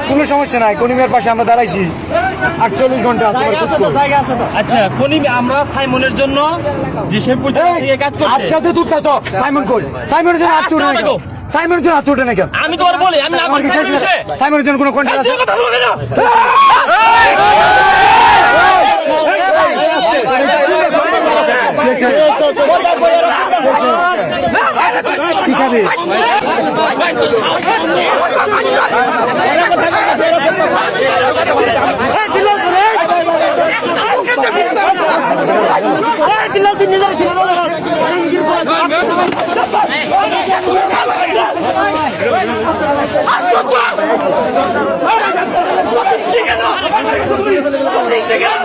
কোনো সমস্যা নাই, কনিমের পাশে আমরা দাঁড়াইছি 48 ঘন্টা। আচ্ছা কনিম, আমরা সাইমনের জন্য যে সে কাজ করছে সাইমন কই? সাইমনের জন্য হাত উঠে না কেন? সাইমনের জন্য হাত উঠে না কেন? আমি তোমার বলি, আমি আমার সাইমনের জন্য কোনো কন্ট্যাক্ট আছে? কথা বলবে না। শিখাবে Chicken!